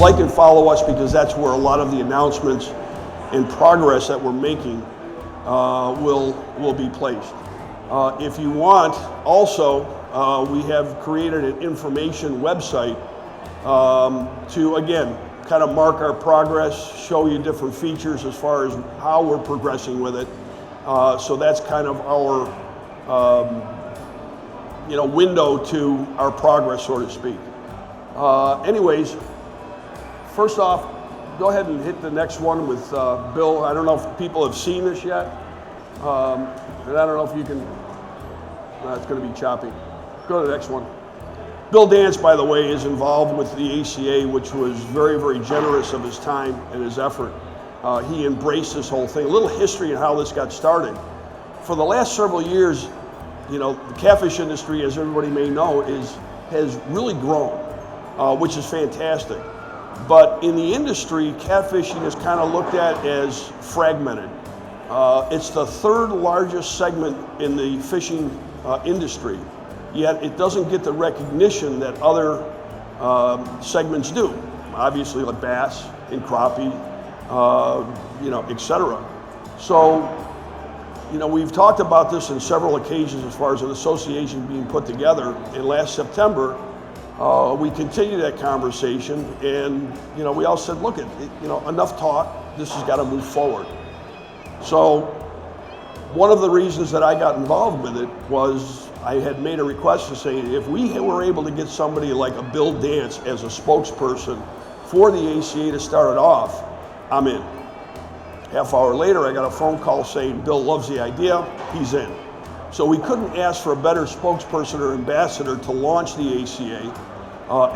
like and follow us, because that's where a lot of the announcements and progress that we're making will be placed. If you want, also, we have created an information website to, again, kind of mark our progress, show you different features as far as how we're progressing with it. So that's kind of our window to our progress, so to speak. Anyways, first off, go ahead and hit the next one with Bill. I don't know if people have seen this yet. And I don't know if you can, it's going to be choppy. Go to the next one. Bill Dance, by the way, is involved with the ACA, which was very, very generous of his time and his effort. He embraced this whole thing. A little history on how this got started. For the last several years, the catfish industry, as everybody may know, has really grown, which is fantastic. But in the industry, catfishing is kind of looked at as fragmented. It's the third largest segment in the fishing industry, yet it doesn't get the recognition that other segments do. Obviously, like bass and crappie, etc. So, we've talked about this in several occasions as far as an association being put together. And last September, we continued that conversation, and we all said, look, enough talk. This has got to move forward. So, one of the reasons that I got involved with it was I had made a request to say, if we were able to get somebody like a Bill Dance as a spokesperson for the ACA to start it off, I'm in. Half hour later, I got a phone call saying Bill loves the idea, he's in. So we couldn't ask for a better spokesperson or ambassador to launch the ACA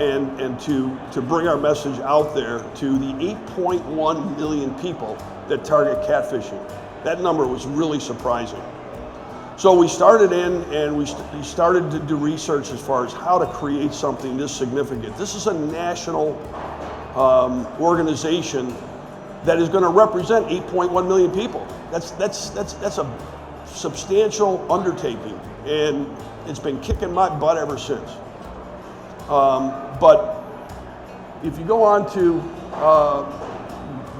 and to bring our message out there to the 8.1 million people that target catfishing. That number was really surprising. So we started in and we started to do research as far as how to create something this significant. This is a national organization that is going to represent 8.1 million people. That's a substantial undertaking, and it's been kicking my butt ever since. But if you go on to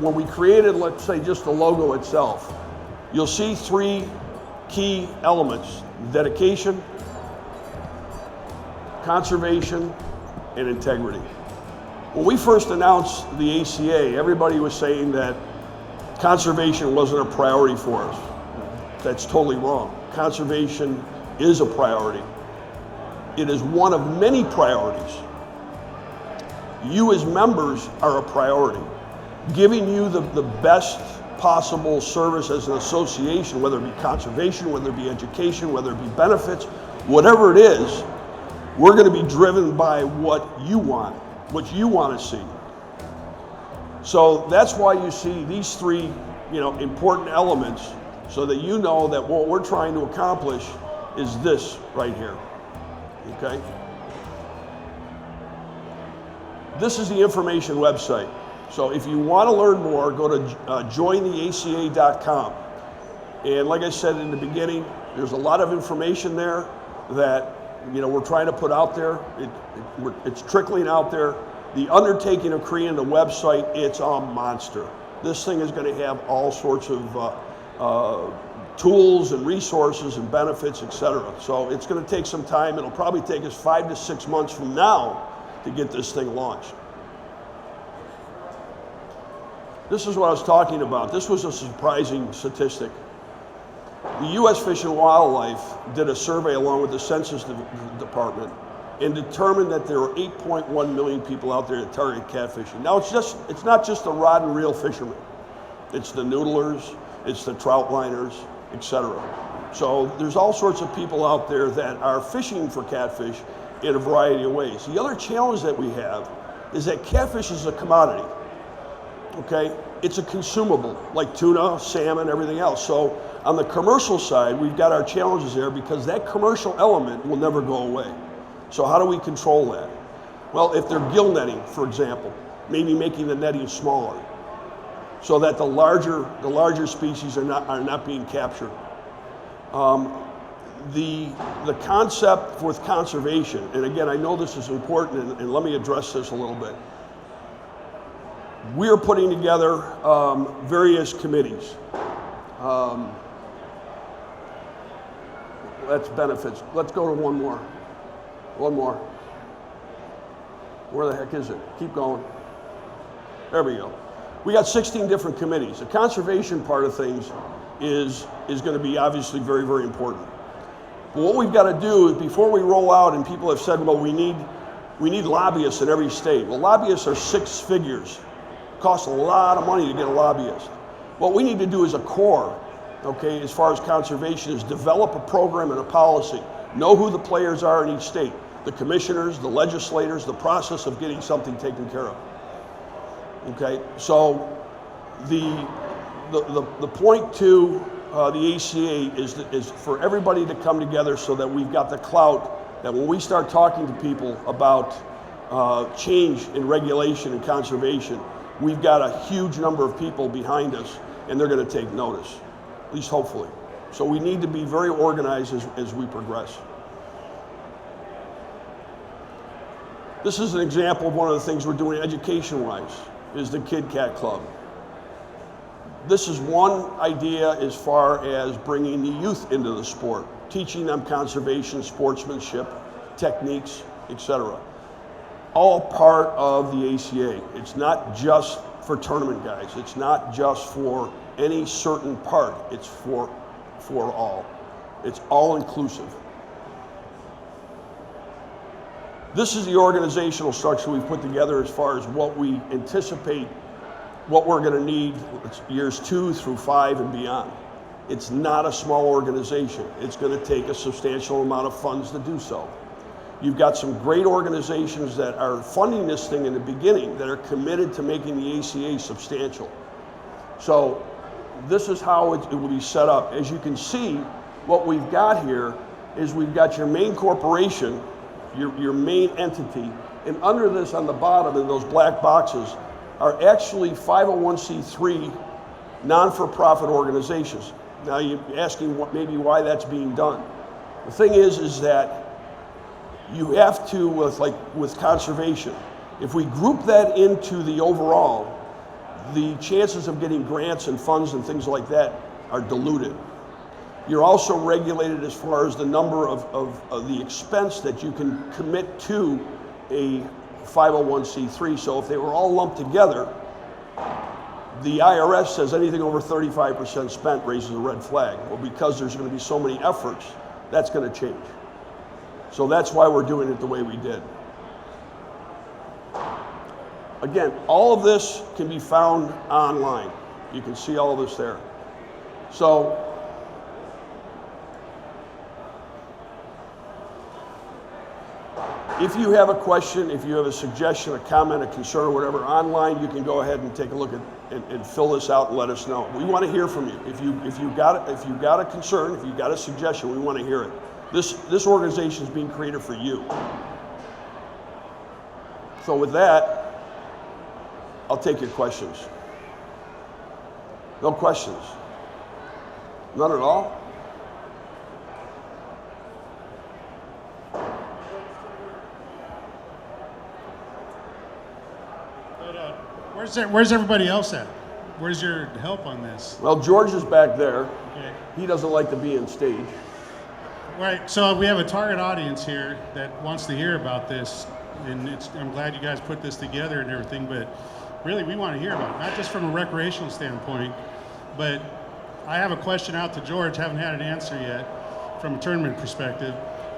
when we created, let's say, just the logo itself, you'll see three key elements: dedication, conservation, and integrity. When we first announced the ACA, everybody was saying that conservation wasn't a priority for us. That's totally wrong. Conservation is a priority. It is one of many priorities. You as members are a priority. Giving you the best possible service as an association, whether it be conservation, whether it be education, whether it be benefits, whatever it is, we're going to be driven by what you want to see. So that's why you see these three, important elements, so that you know that what we're trying to accomplish is this right here. Okay? This is the information website. So if you want to learn more, go to jointheaca.com. And like I said in the beginning, there's a lot of information there that we're trying to put out there. It's trickling out there. The undertaking of creating the website, it's a monster. This thing is going to have all sorts of tools and resources and benefits, etc. So it's going to take some time. It'll probably take us 5 to 6 months from now to get this thing launched. This is what I was talking about. This was a surprising statistic. The U.S. Fish and Wildlife did a survey along with the Census Department and determined that there are 8.1 million people out there that target catfishing. Now it's not just the rod and reel fishermen. It's the noodlers, it's the trout liners, etc. So there's all sorts of people out there that are fishing for catfish in a variety of ways. The other challenge that we have is that catfish is a commodity. Okay, it's a consumable like tuna, salmon, everything else. So on the commercial side, we've got our challenges there because that commercial element will never go away. So how do we control that? Well, if they're gill netting, for example, maybe making the netting smaller so that the larger species are not being captured. The concept with conservation, and again, I know this is important, and let me address this a little bit. we're putting together various committees. That's benefits. Let's go to one more. One more. Where the heck is it? Keep going. There we go. We got 16 different committees. The conservation part of things is going to be obviously very, very important. But what we've got to do is, before we roll out, and people have said, well, we need lobbyists in every state. Well, lobbyists are 6 figures. It costs a lot of money to get a lobbyist. What we need to do as a core, okay, as far as conservation, is develop a program and a policy. Know who the players are in each state, the commissioners, the legislators, the process of getting something taken care of. Okay, so the point to the ACA is for everybody to come together so that we've got the clout that when we start talking to people about change in regulation and conservation, we've got a huge number of people behind us and they're going to take notice, at least hopefully. So we need to be very organized as we progress. This is an example of one of the things we're doing education-wise, is the Kid Cat Club. This is one idea as far as bringing the youth into the sport, teaching them conservation, sportsmanship, techniques, etc. All part of the ACA. It's not just for tournament guys. It's not just for any certain part. It's for all. It's all inclusive. This is the organizational structure we've put together as far as what we anticipate, what we're going to need years 2 through 5 and beyond. It's not a small organization. It's going to take a substantial amount of funds to do so. You've got some great organizations that are funding this thing in the beginning that are committed to making the ACA substantial. So this is how it will be set up. As you can see, what we've got here is we've got your main corporation, your main entity, and under this on the bottom in those black boxes are actually 501c3 non-for-profit organizations. Now you're asking maybe why that's being done. The thing is that you have to, with conservation, if we group that into the overall, the chances of getting grants and funds and things like that are diluted. You're also regulated as far as the number of the expense that you can commit to a 501c3. So if they were all lumped together, the IRS says anything over 35% spent raises a red flag. Well, because there's going to be so many efforts, that's going to change. So that's why we're doing it the way we did. Again, all of this can be found online. You can see all of this there. So if you have a question, if you have a suggestion, a comment, a concern, or whatever, online, you can go ahead and take a look at and fill this out and let us know. We want to hear from you. If you've got a concern, if you've got a suggestion, we want to hear it. This organization is being created for you. So with that, I'll take your questions. No questions? None at all? Where's everybody else at? Where's your help on this? Well, George is back there. Okay. He doesn't like to be on stage. Right, so we have a target audience here that wants to hear about this, and I'm glad you guys put this together and everything, but really we want to hear about it, not just from a recreational standpoint, but I have a question out to George, haven't had an answer yet, from a tournament perspective.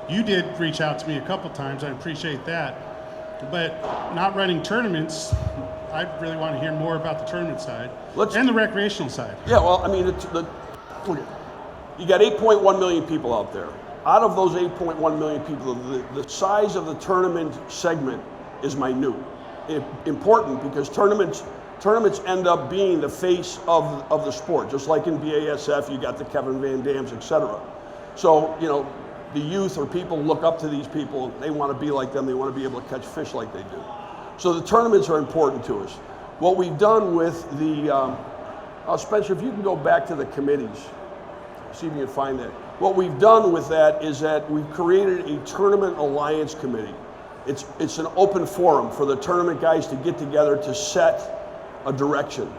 You did reach out to me a couple times, I appreciate that, but not running tournaments, I really want to hear more about the tournament side and the recreational side. Yeah, well, I mean, look, you got 8.1 million people out there. Out of those 8.1 million people, the size of the tournament segment is minute. Important because tournaments end up being the face of the sport. Just like in BASF, you got the Kevin Van Dams, etc. So, you know, the youth or people look up to these people. They want to be like them. They want to be able to catch fish like they do. So the tournaments are important to us. What we've done with the, Spencer, if you can go back to the committees, see if you can find that. What we've done with that is that we've created a tournament alliance committee. It's an open forum for the tournament guys to get together to set a direction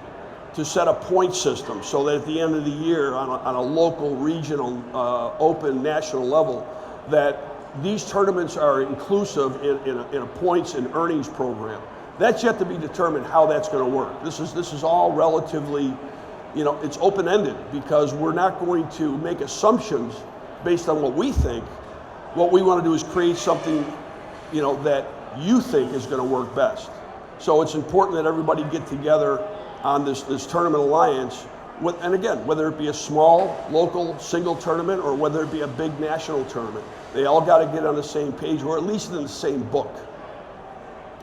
to set a point system so that at the end of the year on a local, regional, open, national level, that these tournaments are inclusive in a points and earnings program. That's yet to be determined how that's going to work. This is all relatively, it's open-ended because we're not going to make assumptions based on what we think. What we want to do is create something, that you think is going to work best. So it's important that everybody get together on this tournament alliance, and again, whether it be a small, local, single tournament or whether it be a big national tournament, they all got to get on the same page or at least in the same book.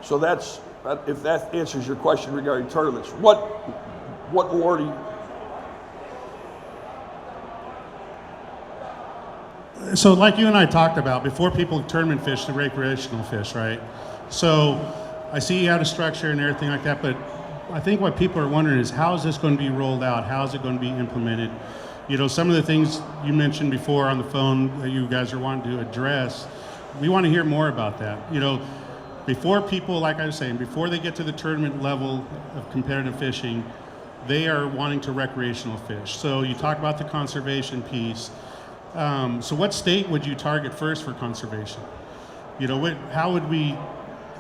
So if that answers your question regarding tournaments. What more do you? So like you and I talked about, before people tournament fish, the recreational fish, right? So I see you have a structure and everything like that, but I think what people are wondering is how is this going to be rolled out? How is it going to be implemented? Some of the things you mentioned before on the phone that you guys are wanting to address, we want to hear more about that. Before people, like I was saying, before they get to the tournament level of competitive fishing, they are wanting to recreational fish. So you talk about the conservation piece. So what state would you target first for conservation? How would we?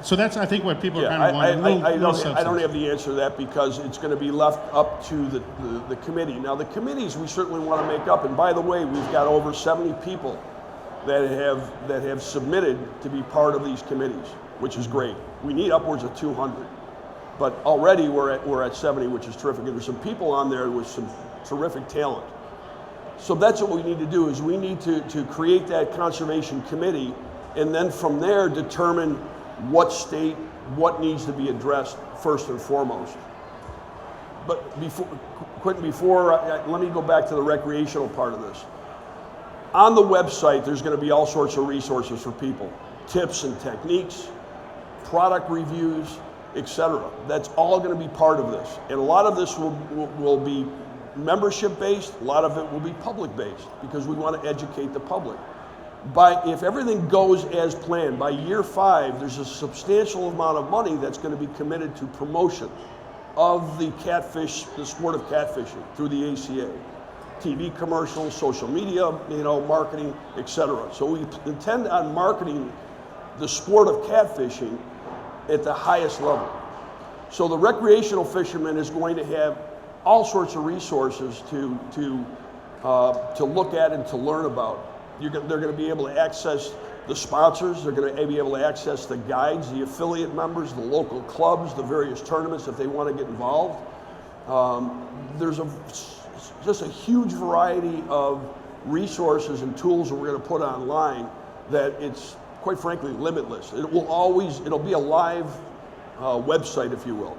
So that's, I think, what people are kind of wanting. I don't have the answer to that because it's going to be left up to the committee. Now, the committees we certainly want to make up. And by the way, we've got over 70 people that have submitted to be part of these committees, which is great. We need upwards of 200, but already we're at 70, which is terrific. And there's some people on there with some terrific talent. So that's what we need to do, is we need to create that conservation committee, and then from there determine what state, what needs to be addressed first and foremost. But Quentin, let me go back to the recreational part of this. On the website, there's going to be all sorts of resources for people, tips and techniques, product reviews, etc. That's all going to be part of this. And a lot of this will be membership-based, a lot of it will be public-based because we want to educate the public. If everything goes as planned, by year 5, there's a substantial amount of money that's going to be committed to promotion of the sport of catfishing through the ACA. TV commercials, social media, marketing, etc. So we intend on marketing the sport of catfishing at the highest level. So the recreational fisherman is going to have all sorts of resources to look at and to learn about. They're going to be able to access the sponsors. They're going to be able to access the guides, the affiliate members, the local clubs, the various tournaments if they want to get involved. There's just a huge variety of resources and tools that we're going to put online that it's, quite frankly, limitless. It'll be a live website, if you will.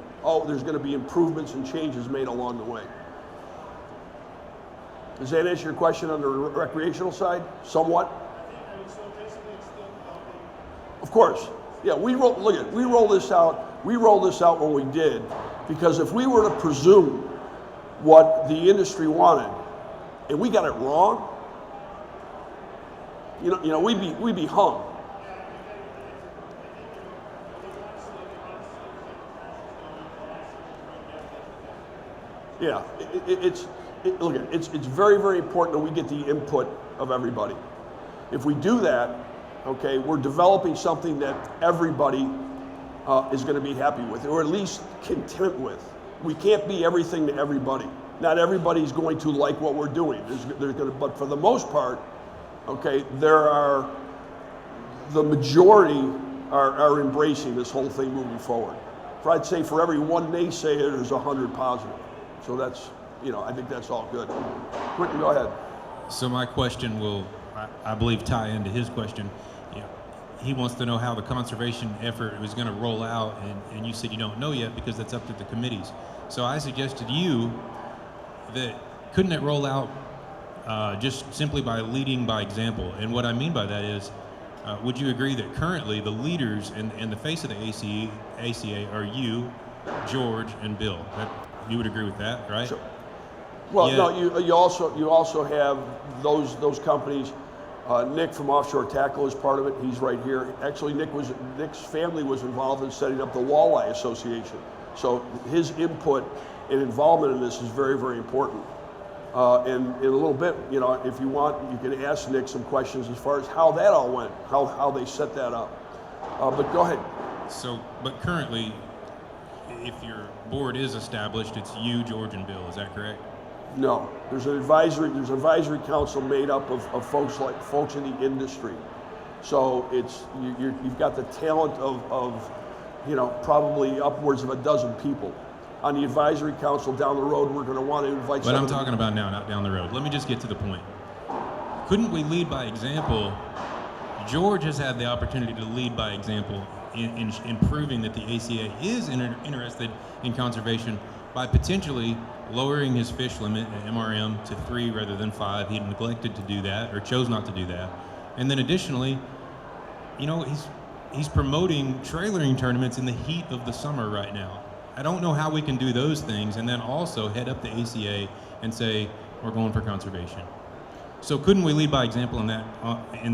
There's going to be improvements and changes made along the way. Does that answer your question on the recreational side? Somewhat? Of course. Yeah, we rolled this out when we did, because if we were to presume what the industry wanted and we got it wrong, we'd be hung. Yeah, it's very, very important that we get the input of everybody. If we do that, okay, we're developing something that everybody is going to be happy with, or at least content with. We can't be everything to everybody. Not everybody's going to like what we're doing. But for the most part, okay, the majority are embracing this whole thing moving forward. I'd say for every one naysayer, there's 100 positive. So that's, I think that's all good. Quentin, go ahead. So my question will, I believe, tie into his question. He wants to know how the conservation effort is going to roll out, and you said you don't know yet because that's up to the committees. So I suggested to you that couldn't it roll out just simply by leading by example? And what I mean by that is, would you agree that currently the leaders and the face of the ACA are you, George, and Bill? You would agree with that, right? Sure. Well, yeah. No, you also have those companies. Nick from Offshore Tackle is part of it. He's right here. Actually, Nick's family was involved in setting up the Walleye Association. So his input and involvement in this is very, very important. And in a little bit, you know, if you want, you can ask Nick some questions as far as how that all went, how they set that up. But go ahead. So, but currently, if your board is established, it's you, George, and Bill. Is that correct? No, there's an advisory council made up of folks in the industry. So it's you've got the talent of you know, probably upwards of a dozen people. On the advisory council down the road, we're going to want to invite. But I'm talking about now, not down the road. Let me just get to the point. Couldn't we lead by example? George has had the opportunity to lead by example in proving that the ACA is interested in conservation by potentially lowering his fish limit at MRM to 3 rather than 5. He neglected to do that or chose not to do that. And then additionally, you know, he's promoting trailering tournaments in the heat of the summer right now. I don't know how we can do those things and then also head up the ACA and say we're going for conservation. So couldn't we lead by example in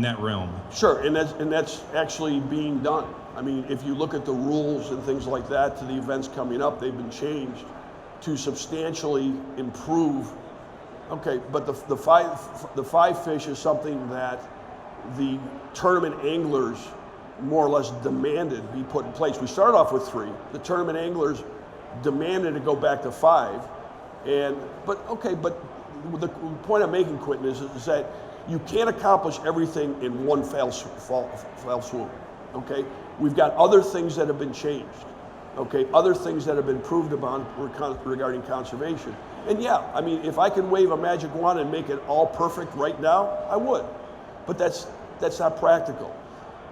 that realm? Sure, and that's actually being done. I mean, if you look at the rules and things like that to the events coming up, they've been changed to substantially improve. Okay, but the five fish is something that the tournament anglers more or less demanded be put in place. We started off with 3. The tournament anglers demanded to go back to 5. But the point I'm making, Quentin, is that you can't accomplish everything in one fell swoop. Okay, we've got other things that have been changed. Okay, other things that have been proved upon regarding conservation. And yeah, I mean, if I can wave a magic wand and make it all perfect right now, I would. But that's not practical.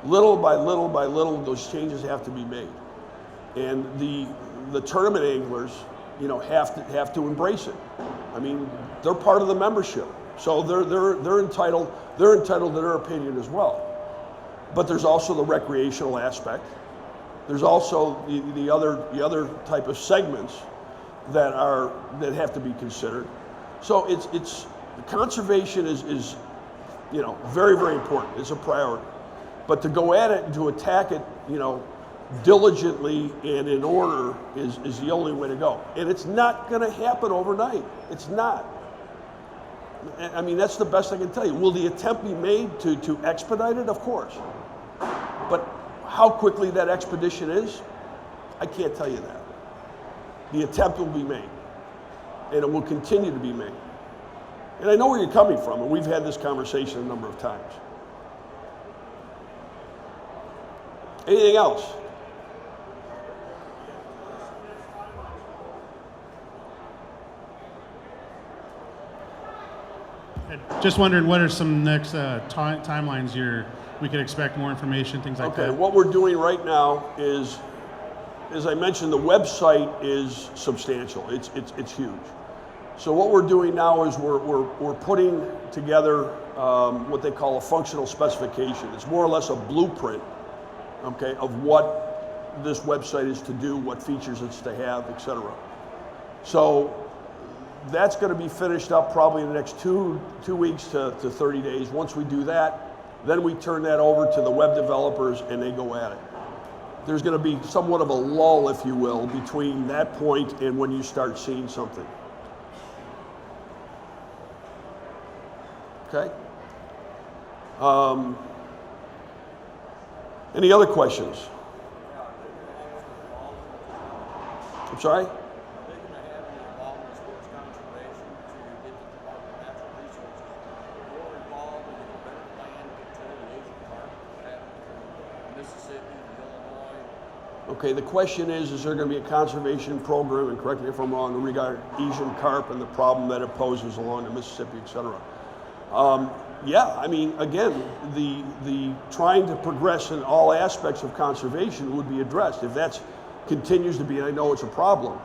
Little by little by little, those changes have to be made, and the tournament anglers, you know, have to embrace it. I mean, they're part of the membership, so they're entitled to their opinion as well. But there's also the recreational aspect. There's also the other type of segments that have to be considered. So it's conservation is you know, very, very important. It's a priority. But to go at it and to attack it, you know, diligently and in order is the only way to go. And it's not going to happen overnight. It's not. I mean, that's the best I can tell you. Will the attempt be made to expedite it? Of course. But how quickly that expedition is, I can't tell you that. The attempt will be made, and it will continue to be made. And I know where you're coming from, and we've had this conversation a number of times. Anything else? Just wondering, what are some next timelines we could expect more information, things like that? Okay, what we're doing right now is, as I mentioned, the website is substantial. It's huge. So what we're doing now is we're putting together what they call a functional specification. It's more or less a blueprint, okay, of what this website is to do, what features it's to have, etc. So that's going to be finished up probably in the next two weeks to 30 days. Once we do that, then we turn that over to the web developers and they go at it. There's going to be somewhat of a lull, if you will, between that point and when you start seeing something. Okay? Any other questions? I'm sorry? Okay, the question is there going to be a conservation program, and correct me if I'm wrong, regarding Asian carp and the problem that it poses along the Mississippi, et cetera? Yeah, I mean, again, the trying to progress in all aspects of conservation would be addressed. If that continues to be, and I know it's a problem,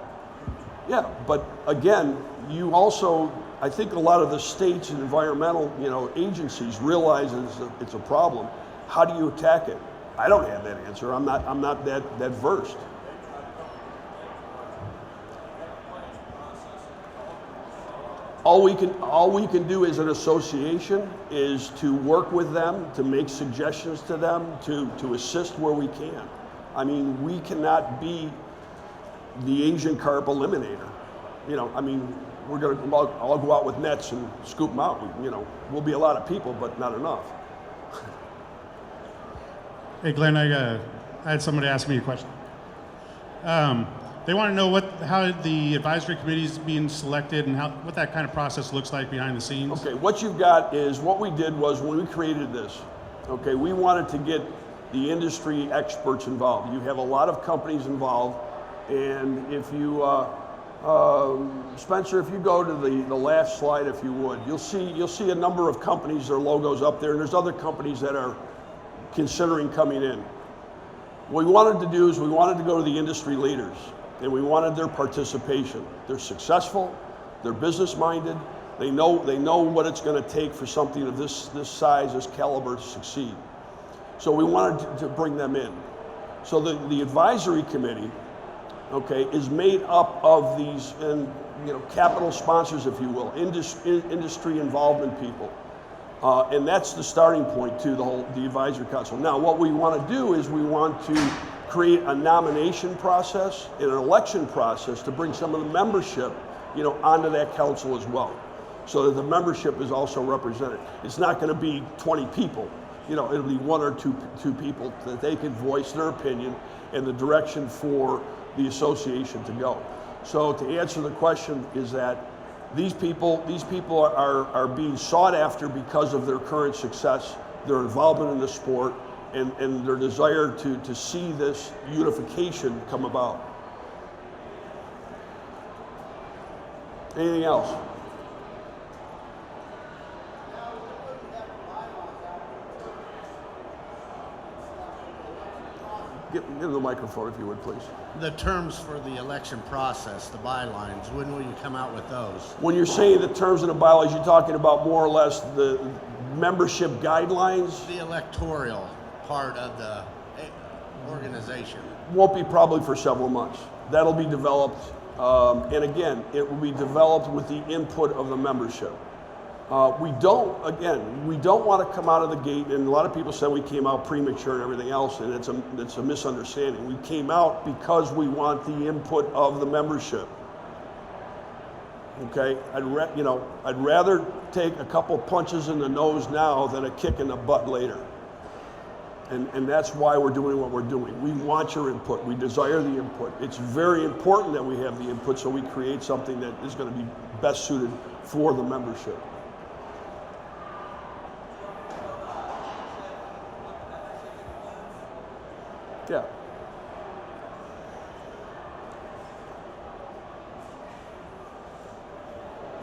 yeah, but again, you also, I think a lot of the states and environmental, agencies realize it's a problem. How do you attack it? I don't have that answer. I'm not that versed. All we can do as an association is to work with them, to make suggestions to them, to assist where we can. I mean, we cannot be the Asian carp eliminator. You know, I mean, we're going to all go out with nets and scoop them out. You know, we'll be a lot of people, but not enough. Hey, Glenn, I had somebody ask me a question. They want to know how the advisory committee is being selected and what that kind of process looks like behind the scenes. Okay, what you've got is, what we did was when we created this, okay, we wanted to get the industry experts involved. You have a lot of companies involved, and if you, Spencer, if you go to the last slide, if you would, you'll see a number of companies, their logos up there, and there's other companies that are considering coming in. What we wanted to do is we wanted to go to the industry leaders, and we wanted their participation. They're successful, they're business-minded, they know what it's going to take for something of this size, this caliber to succeed. So we wanted to bring them in. So the advisory committee, okay, is made up of these, and capital sponsors, if you will, industry involvement people. And that's the starting point to the advisory council. Now, what we want to do is we want to create a nomination process and an election process to bring some of the membership, onto that council as well, so that the membership is also represented. It's not going to be 20 people. It'll be one or two people that they can voice their opinion and the direction for the association to go. So to answer the question is that these people are being sought after because of their current success, their involvement in the sport, and their desire to see this unification come about. Anything else? Give the microphone if you would, please. The terms for the election process, the bylines, when will you come out with those? When you're saying the terms of the bylaws, you're talking about more or less the membership guidelines? The electoral part of the organization. Won't be probably for several months. That'll be developed, and again, it will be developed with the input of the membership. We don't want to come out of the gate, and a lot of people said we came out premature and everything else, and it's a misunderstanding. We came out because we want the input of the membership. Okay, I'd rather take a couple punches in the nose now than a kick in the butt later. And that's why we're doing what we're doing. We want your input. We desire the input. It's very important that we have the input so we create something that is going to be best suited for the membership. Yeah.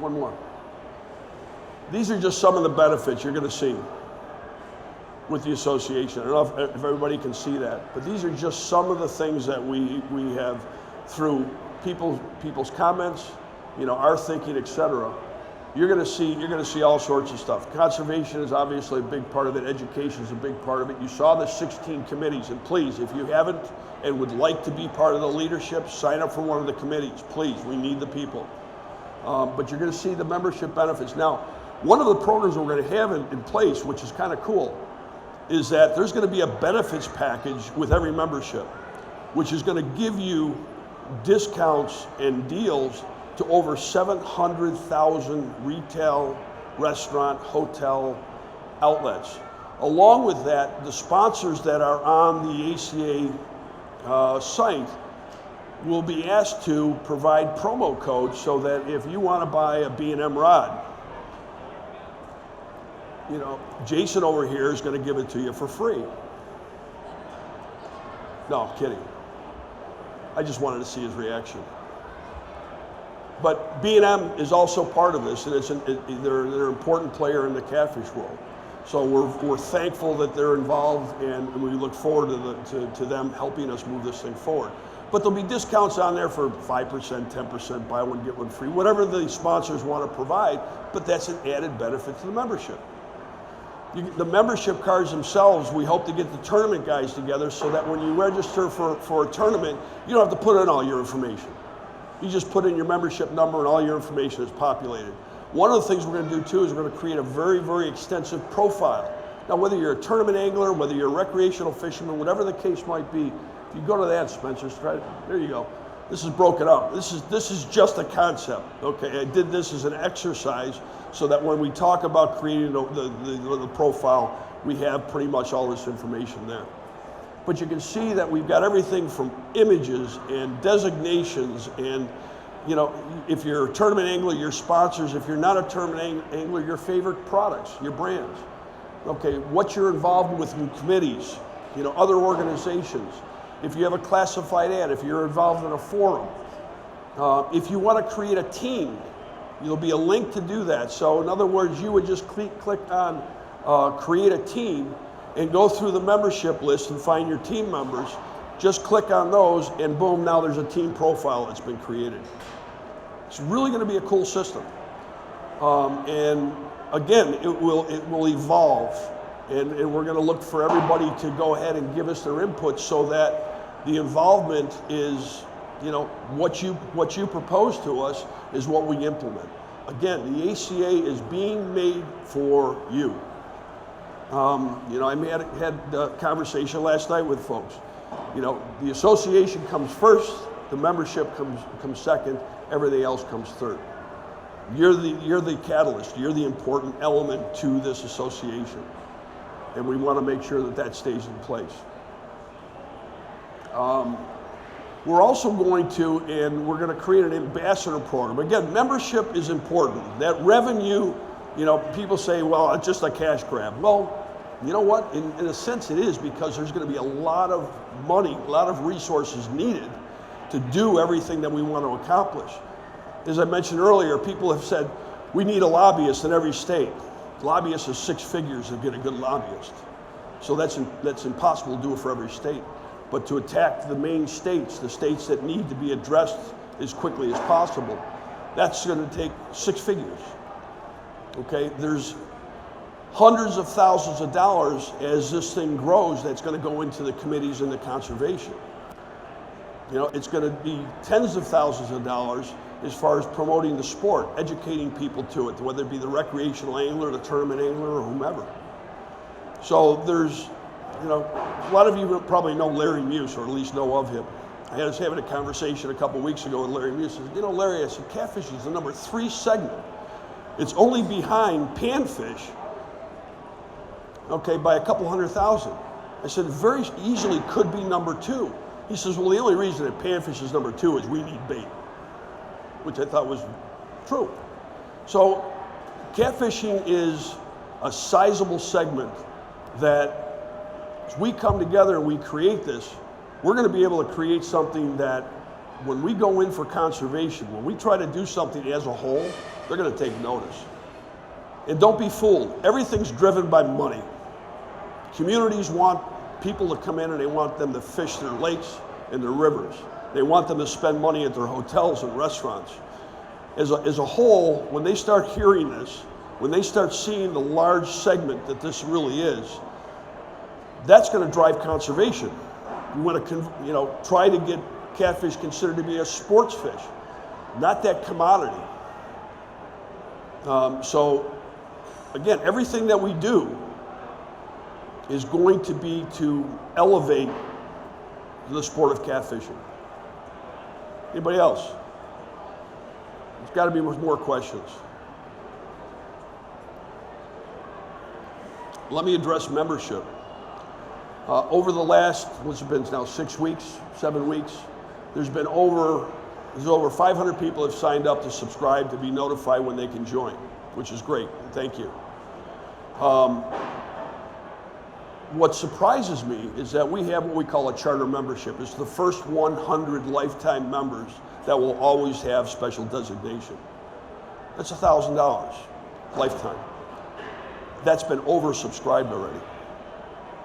One more. These are just some of the benefits you're going to see with the association. I don't know if everybody can see that, but these are just some of the things that we have through people's comments, our thinking, etc. You're going to see all sorts of stuff. Conservation is obviously a big part of it. Education is a big part of it. You saw the 16 committees, and please, if you haven't and would like to be part of the leadership, sign up for one of the committees. Please, we need the people. But you're going to see the membership benefits. Now, one of the programs we're going to have in place, which is kind of cool, is that there's going to be a benefits package with every membership, which is going to give you discounts and deals to over 700,000 retail, restaurant, hotel outlets. Along with that, the sponsors that are on the ACA site will be asked to provide promo codes so that if you want to buy a B&M rod, Jason over here is going to give it to you for free. No, I'm kidding. I just wanted to see his reaction. But B&M is also part of this, and they're an important player in the catfish world. So we're thankful that they're involved, and we look forward to them helping us move this thing forward. But there'll be discounts on there for 5%, 10%, buy one, get one free, whatever the sponsors want to provide, but that's an added benefit to the membership. The membership cards themselves, we hope to get the tournament guys together so that when you register for a tournament, you don't have to put in all your information. You just put in your membership number and all your information is populated. One of the things we're going to do too is we're going to create a very, very extensive profile. Now, whether you're a tournament angler, whether you're a recreational fisherman, whatever the case might be, if you go to that, Spencer, there you go. This is broken up. This is just a concept. Okay, I did this as an exercise so that when we talk about creating the profile, we have pretty much all this information there. But you can see that we've got everything from images and designations and, you know, if you're a tournament angler, your sponsors. If you're not a tournament angler, your favorite products, your brands. Okay, what you're involved with in committees, you know, other organizations. If you have a classified ad, if you're involved in a forum. If you want to create a team, there'll be a link to do that. So in other words, you would just click on create a team and go through the membership list and find your team members. Just click on those and boom, now there's a team profile that's been created. It's really going to be a cool system. And again, it will evolve, and we're going to look for everybody to go ahead and give us their input so that the involvement is, you know, what you propose to us is what we implement. Again, the ACA is being made for you. You know, I had a conversation last night with folks. You know, the association comes first, the membership comes second, everything else comes third. You're the catalyst, you're the important element to this association. And we want to make sure that that stays in place. We're also going to, and we're going to create an ambassador program. Again, membership is important. That revenue, you know, people say, well, it's just a cash grab. Well, you know what? In a sense it is, because there's going to be a lot of money, a lot of resources needed to do everything that we want to accomplish. As I mentioned earlier, people have said, we need a lobbyist in every state. Lobbyist is 6 figures to get a good lobbyist. So that's impossible to do it for every state. But to attack the main states, the states that need to be addressed as quickly as possible, that's going to take 6 figures. Okay, there's hundreds of thousands of dollars as this thing grows that's going to go into the committees and the conservation. You know, it's going to be tens of thousands of dollars as far as promoting the sport, educating people to it, whether it be the recreational angler, the tournament angler, or whomever. So there's, you know, a lot of you probably know Larry Muse, or at least know of him. I was having a conversation a couple weeks ago with Larry Muse. I said, you know, Larry, I said, Catfish is the number 3 segment. It's only behind Panfish, okay, by a couple 100,000. I said, it very easily could be number 2. He says, well, the only reason that Panfish is number 2 is we need bait, which I thought was true. So catfishing is a sizable segment that as we come together and we create this, we're going to be able to create something that when we go in for conservation, when we try to do something as a whole, they're going to take notice. And don't be fooled. Everything's driven by money. Communities want people to come in and they want them to fish their lakes and their rivers. They want them to spend money at their hotels and restaurants. As a whole, when they start hearing this, when they start seeing the large segment that this really is, that's going to drive conservation. We want to, try to get catfish considered to be a sports fish, not that commodity. So, again, everything that we do is going to be to elevate the sport of catfishing. Anybody else? There's got to be more questions. Let me address membership. Over the last, what's it been now, 6 weeks, 7 weeks, there's over 500 people have signed up to subscribe to be notified when they can join, which is great. Thank you. What surprises me is that we have what we call a charter membership. It's the first 100 lifetime members that will always have special designation. That's $1,000 lifetime. That's been oversubscribed already.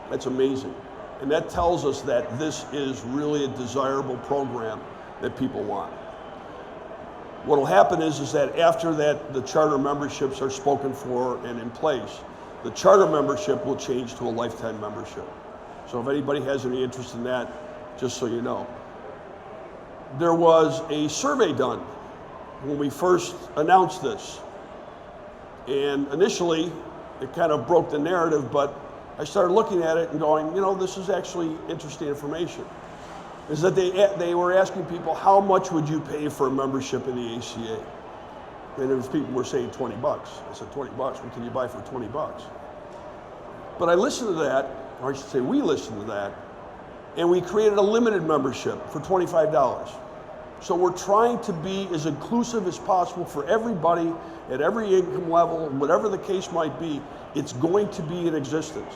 That's amazing. And that tells us that this is really a desirable program that people want. What will happen is that after that, the charter memberships are spoken for and in place, the charter membership will change to a lifetime membership. So if anybody has any interest in that, just so you know. There was a survey done when we first announced this. And initially, it kind of broke the narrative, but I started looking at it and going, this is actually interesting information. is that they were asking people, how much would you pay for a membership in the ACA? And there was people were saying 20 bucks. I said, 20 bucks, what can you buy for 20 bucks? But I listened to that, or I should say we listened to that, and we created a limited membership for $25. So we're trying to be as inclusive as possible for everybody at every income level, whatever the case might be. It's going to be in existence.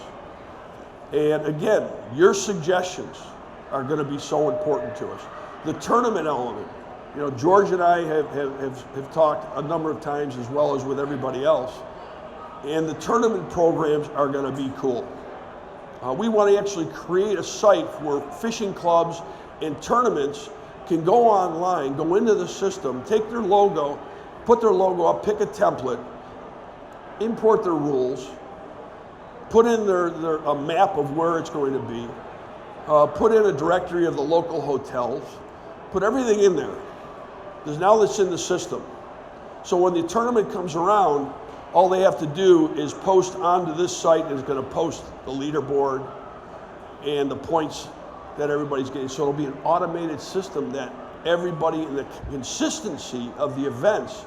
And again, your suggestions are going to be so important to us. The tournament element, you know, George and I have talked a number of times, as well as with everybody else, and the tournament programs are going to be cool. We want to actually create a site where fishing clubs and tournaments can go online, go into the system, take their logo, put their logo up, pick a template, import their rules, put in a map of where it's going to be, put in a directory of the local hotels, put everything in there. Because now it's in the system. So when the tournament comes around, all they have to do is post onto this site, and it's going to post the leaderboard and the points that everybody's getting. So it'll be an automated system that everybody, in the consistency of the events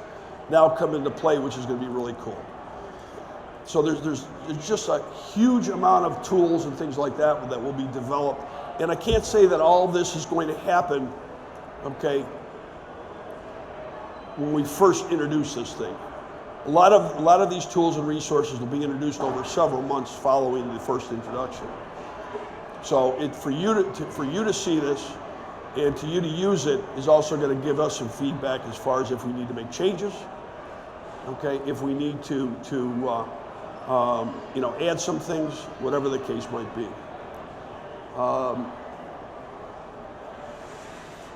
now come into play, which is going to be really cool. So there's just a huge amount of tools and things like that that will be developed. And I can't say that all this is going to happen, okay, when we first introduce this thing. A lot of these tools and resources will be introduced over several months following the first introduction. So for you to see this and to you to use it is also going to give us some feedback as far as if we need to make changes, okay, if we need to you know, add some things, whatever the case might be.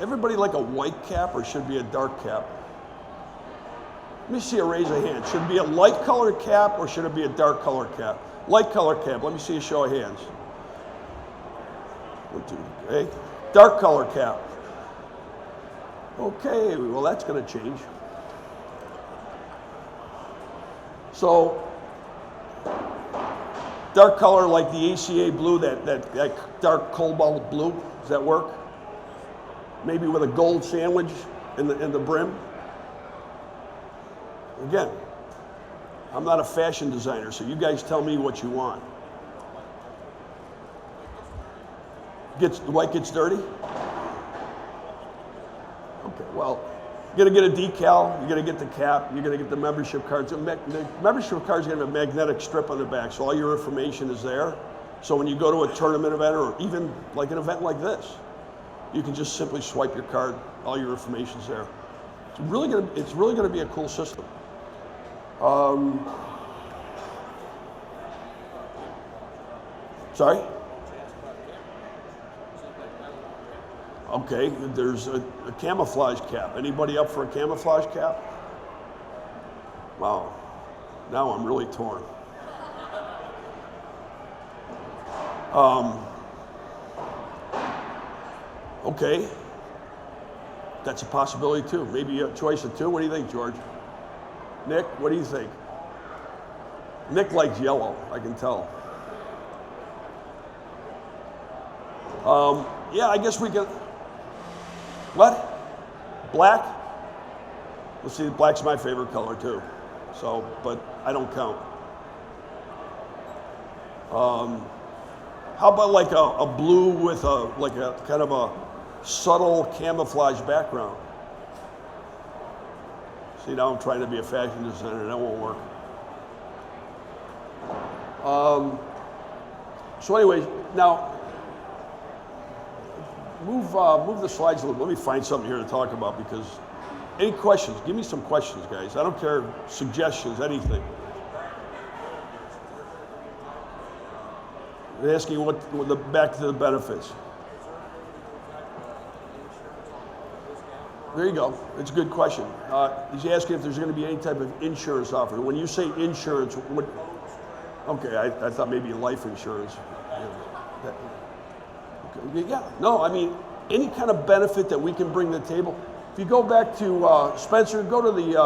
Everybody like a white cap, or should it be a dark cap? Let me see a raise of hands. Should it be a light colored cap, or should it be a dark colored cap? Light colored cap. Let me see a show of hands. 1, 2, okay. Dark color cap. Okay, well that's going to change. So, dark color like the ACA blue, that dark cobalt blue, does that work? Maybe with a gold sandwich in the brim. Again, I'm not a fashion designer, so you guys tell me what you want. The white gets dirty? Okay, well, you're gonna get a decal, you're gonna get the cap, you're gonna get the membership cards. The membership cards are gonna have a magnetic strip on the back, so all your information is there. So when you go to a tournament event, or even like an event like this, you can just simply swipe your card, all your information's there. It's really gonna be a cool system. Sorry? Okay, there's a camouflage cap. Anybody up for a camouflage cap? Wow, now I'm really torn. Okay, that's a possibility too. Maybe a choice of two. What do you think, George? Nick, what do you think? Nick likes yellow, I can tell. Yeah, I guess we can. What? Black? Let's see, black's my favorite color too. So, but I don't count. How about like a blue with like a kind of a subtle camouflage background? See, now I'm trying to be a fashion designer, that won't work. So anyways, now, move the slides a little. Let me find something here to talk about, because any questions? Give me some questions, guys. I don't care, suggestions, anything. They're asking back to the benefits. There you go. It's a good question. He's asking if there's going to be any type of insurance offer. When you say insurance, what? Okay, I thought maybe life insurance. Yeah, no, I mean, any kind of benefit that we can bring to the table. If you go back to Spencer, go to the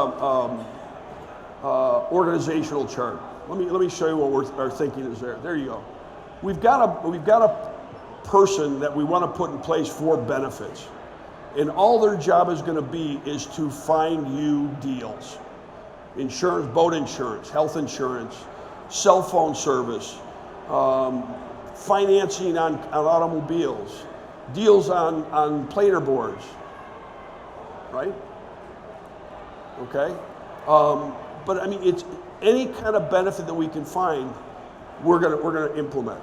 organizational chart. Let me show you what our thinking is there. There you go. We've got person that we want to put in place for benefits. And all their job is going to be is to find you deals. Insurance, boat insurance, health insurance, cell phone service, financing on automobiles, deals on planer boards, right? Okay? But I mean, it's any kind of benefit that we can find, we're gonna implement.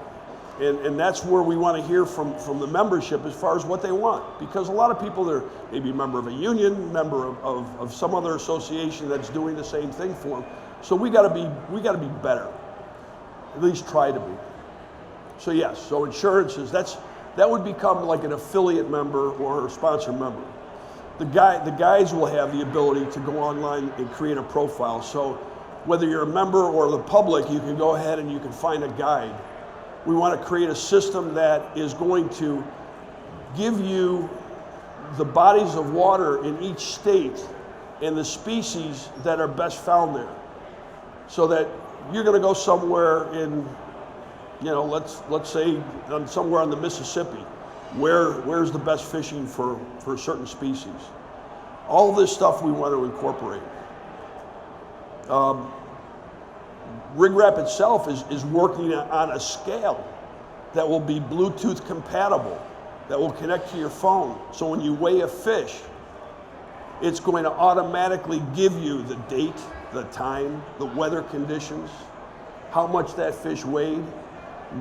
And that's where we want to hear from the membership as far as what they want. Because a lot of people, they're maybe a member of a union, member of some other association that's doing the same thing for them. So we gotta be better. At least try to be. So yes, so insurances, that would become like an affiliate member or a sponsor member. The guys will have the ability to go online and create a profile. So whether you're a member or the public, you can go ahead and you can find a guide. We want to create a system that is going to give you the bodies of water in each state and the species that are best found there. So that you're going to go somewhere in, you know, let's say somewhere on the Mississippi. Where's the best fishing for a certain species? All this stuff we want to incorporate. Rig Wrap itself is working on a scale that will be Bluetooth compatible, that will connect to your phone. So when you weigh a fish, it's going to automatically give you the date, the time, the weather conditions, how much that fish weighed,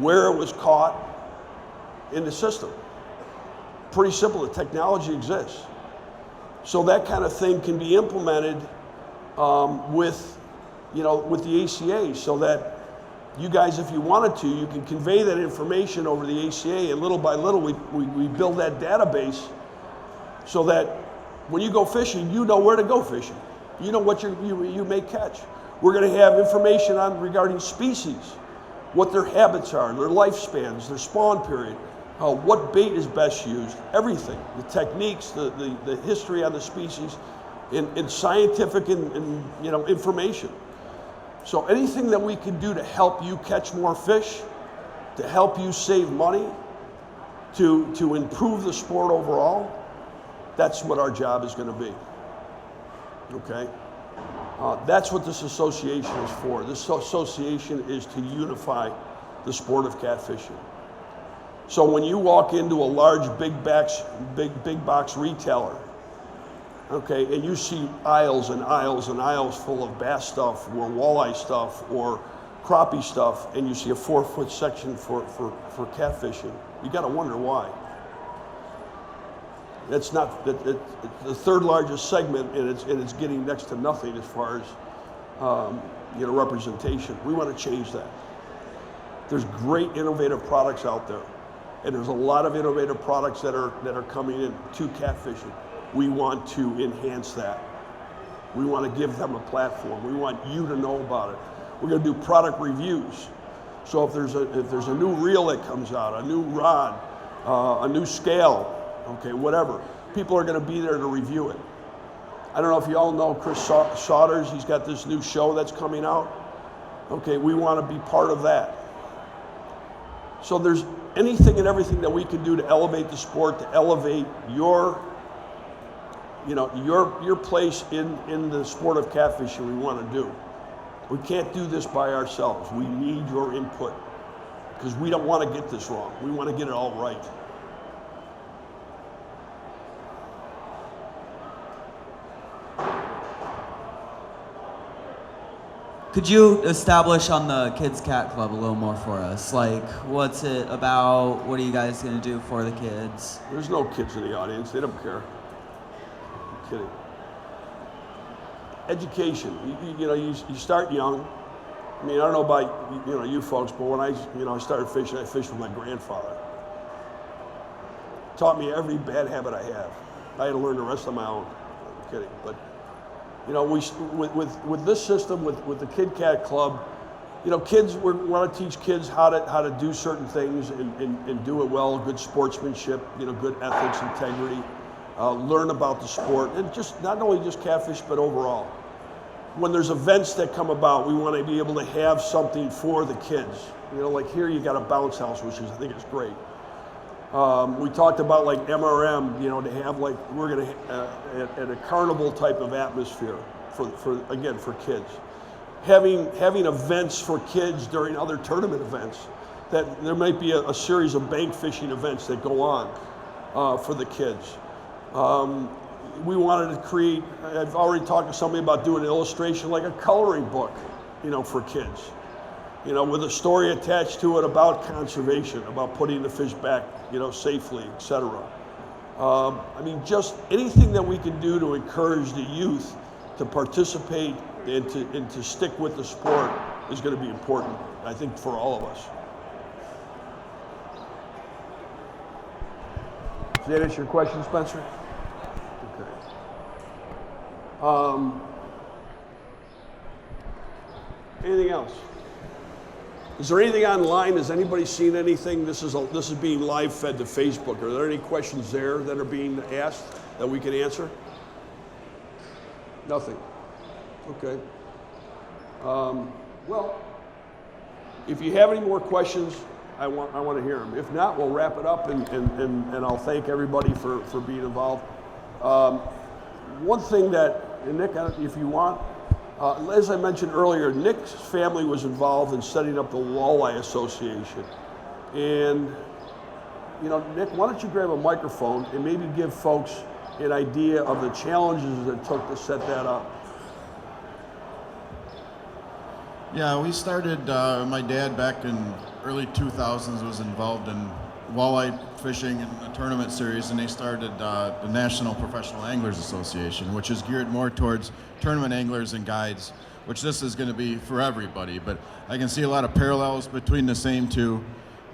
where it was caught in the system. Pretty simple, the technology exists. So that kind of thing can be implemented with the ACA, so that you guys, if you wanted to, you can convey that information over the ACA, and little by little we build that database so that when you go fishing, you know where to go fishing. You know what you may catch. We're going to have information regarding species, what their habits are, their lifespans, their spawn period, what bait is best used, everything, the techniques, the history on the species, in scientific and information. So anything that we can do to help you catch more fish, to help you save money, to improve the sport overall, that's what our job is going to be. Okay? That's what this association is for. This association is to unify the sport of catfishing. So when you walk into a large big box retailer, okay, and you see aisles and aisles and aisles full of bass stuff or walleye stuff or crappie stuff, and you see a 4-foot section for catfishing, you got to wonder why. It's not it's the third largest segment, and it's getting next to nothing as far as representation. We want to change that. There's great innovative products out there, and there's a lot of innovative products that are coming in to catfishing. We want to enhance that. We want to give them a platform. We want you to know about it. We're going to do product reviews. So if there's a new reel that comes out, a new rod, a new scale, okay, whatever, people are going to be there to review it. I don't know if you all know Chris Saunders. He's got this new show that's coming out. Okay, we want to be part of that. So there's anything and everything that we can do to elevate the sport, to elevate your place in the sport of catfishing, we want to do. We can't do this by ourselves. We need your input because we don't want to get this wrong. We want to get it all right. Could you establish on the Kids Cat Club a little more for us? Like, what's it about? What are you guys going to do for the kids? There's no kids in the audience. They don't care. I'm kidding. Education. You start young. I mean, I don't know about you folks, but when I started fishing, I fished with my grandfather. Taught me every bad habit I have. I had to learn the rest on my own. I'm kidding, but. With this system, with the Kid Cat Club, kids, we want to teach kids how to do certain things and do it well, good sportsmanship, good ethics, integrity, learn about the sport, and just not only just catfish, but overall. When there's events that come about, we want to be able to have something for the kids. Like here you got a bounce house, which I think is great. We talked about like MRM, you know, to have like, we're going to, at a carnival type of atmosphere for kids. Having events for kids during other tournament events, that there might be a series of bank fishing events that go on for the kids. We wanted to create, I've already talked to somebody about doing an illustration, like a coloring book, you know, for kids, you know, with a story attached to it about conservation, about putting the fish back, you know, safely, etc. I mean, just anything that we can do to encourage the youth to participate and to stick with the sport is going to be important, I think, for all of us. Does that answer your question, Spencer? Okay. Anything else? Is there anything online? Has anybody seen anything? This is being live fed to Facebook. Are there any questions there that are being asked that we can answer? Nothing. Okay. Well, if you have any more questions, I want to hear them. If not, we'll wrap it up, and I'll thank everybody for being involved. One thing that, and Nick, if you want, as I mentioned earlier, Nick's family was involved in setting up the Walleye Association. And, you know, Nick, why don't you grab a microphone and maybe give folks an idea of the challenges it took to set that up? Yeah, we started, my dad back in early 2000s was involved in walleye fishing in the tournament series, and they started the National Professional Anglers Association, which is geared more towards tournament anglers and guides, which this is going to be for everybody. But I can see a lot of parallels between the same two,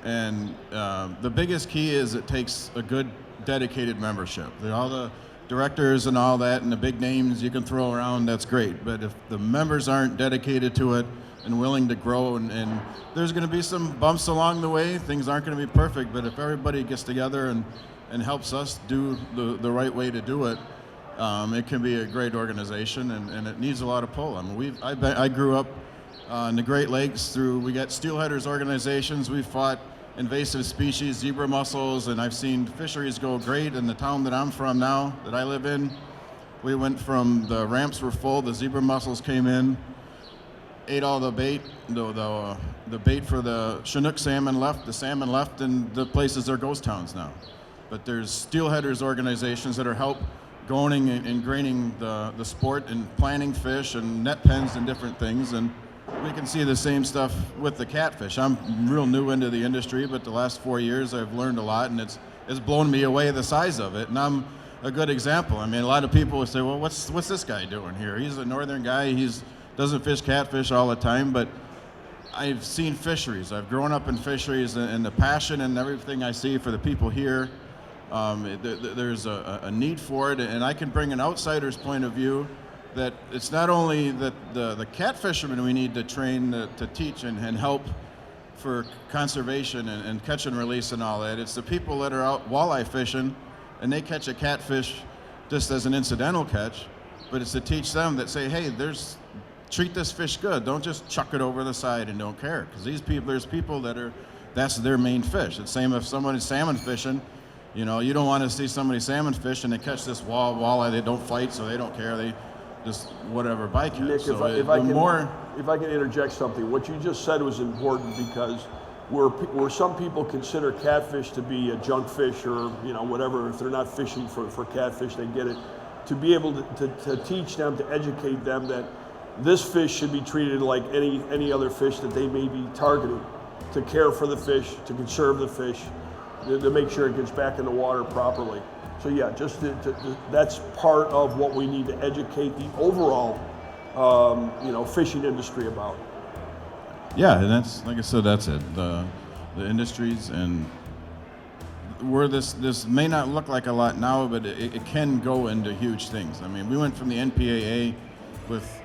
and the biggest key is it takes a good dedicated membership. All the directors and all that and the big names you can throw around, that's great, but if the members aren't dedicated to it and willing to grow, and there's going to be some bumps along the way, things aren't going to be perfect, but if everybody gets together and helps us do the right way to do it, it can be a great organization, and it needs a lot of pull. I mean, I grew up in the Great Lakes we got steelheaders organizations. We fought invasive species, zebra mussels, and I've seen fisheries go great in the town that I'm from now, that I live in. We went from the ramps were full, the zebra mussels came in, ate all the bait, the bait for the Chinook salmon left, the salmon left, and the places are ghost towns now. But there's steelheaders organizations that are help going and graining the sport and planting fish and net pens and different things, and we can see the same stuff with the catfish. I'm real new into the industry, but the last 4 years I've learned a lot, and it's blown me away the size of it, and I'm a good example. I mean, a lot of people will say, well, what's this guy doing here? He's a northern guy, doesn't fish catfish all the time, but I've seen fisheries. I've grown up in fisheries, and the passion and everything I see for the people here, there's a need for it, and I can bring an outsider's point of view that it's not only that the cat fishermen we need to train to teach and help for conservation and catch and release and all that. It's the people that are out walleye fishing and they catch a catfish just as an incidental catch, but it's to teach them that say, hey, treat this fish good. Don't just chuck it over the side and don't care, because there's people that's their main fish. It's the same if someone is salmon fishing. You know, you don't want to see somebody salmon fish and they catch this walleye. They don't fight, so they don't care. They just whatever bycatch. Nick, so if I can interject something, what you just said was important, because where some people consider catfish to be a junk fish or whatever, if they're not fishing for catfish, they get it. To be able to teach them, to educate them that this fish should be treated like any other fish that they may be targeting, to care for the fish, to conserve the fish, to make sure it gets back in the water properly. So yeah, just that's part of what we need to educate the overall, fishing industry about. Yeah, and that's, like I said, that's it. The industries, and where this may not look like a lot now, but it can go into huge things. I mean, we went from the NPAA with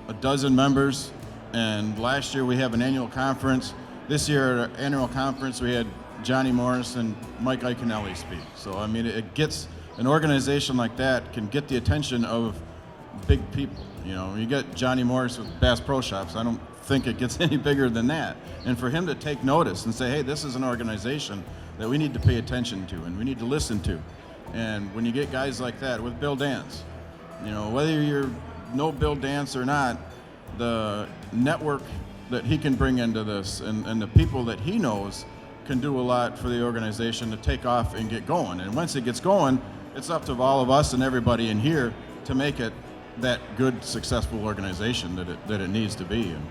a dozen members, and last year we have an annual conference. This year at our annual conference we had Johnny Morris and Mike Iaconelli speak. So I mean, it gets, an organization like that can get the attention of big people. You get Johnny Morris with Bass Pro Shops. I don't think it gets any bigger than that. And for him to take notice and say, hey, this is an organization that we need to pay attention to and we need to listen to. And when you get guys like that with Bill Dance, you know, whether you know Bill Dance or not, the network that he can bring into this and the people that he knows can do a lot for the organization to take off and get going. And once it gets going, it's up to all of us and everybody in here to make it that good, successful organization that it needs to be. And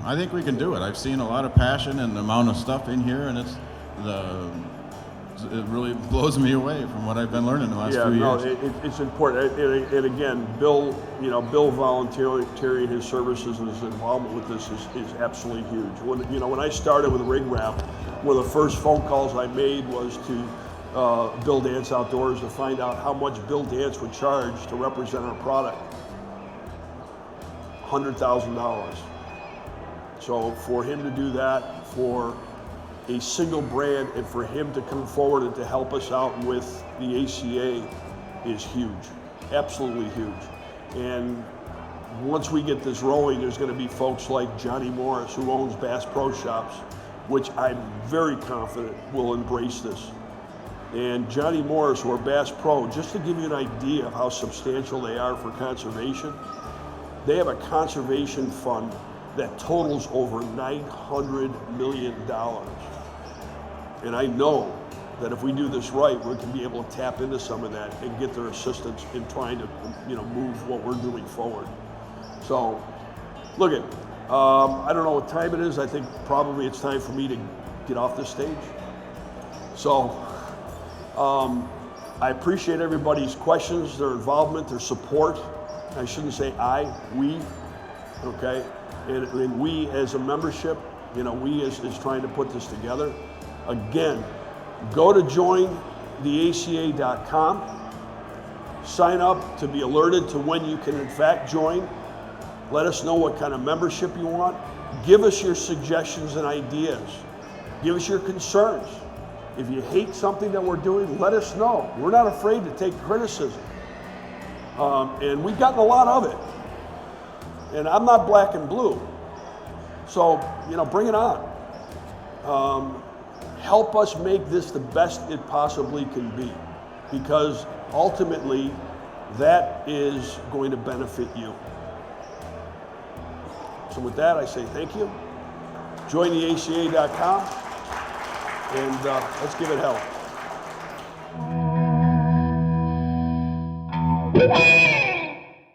I think we can do it. I've seen a lot of passion and the amount of stuff in here, and it really blows me away from what I've been learning the last few years. It's important. And again, Bill volunteering his services and his involvement with this is absolutely huge. When I started with Rig Wrap, one of the first phone calls I made was to Bill Dance Outdoors to find out how much Bill Dance would charge to represent our product. $100,000. So for him to do that for a single brand and for him to come forward and to help us out with the ACA is huge, absolutely huge. And once we get this rolling, there's going to be folks like Johnny Morris, who owns Bass Pro Shops, which I'm very confident will embrace this. And Johnny Morris, or Bass Pro, just to give you an idea of how substantial they are for conservation, they have a conservation fund that totals over $900 million. And I know that if we do this right, we can be able to tap into some of that and get their assistance in trying to, move what we're doing forward. So, look it. I don't know what time it is. I think probably it's time for me to get off this stage. So, I appreciate everybody's questions, their involvement, their support. I shouldn't say we, okay? And we as a membership, we as trying to put this together. Again, go to jointheaca.com, sign up to be alerted to when you can in fact join. Let us know what kind of membership you want. Give us your suggestions and ideas. Give us your concerns. If you hate something that we're doing, let us know. We're not afraid to take criticism. And we've gotten a lot of it. And I'm not black and blue. So, bring it on. Help us make this the best it possibly can be, because ultimately that is going to benefit you. So with that, I say thank you. Join theaca.com and let's give it hell.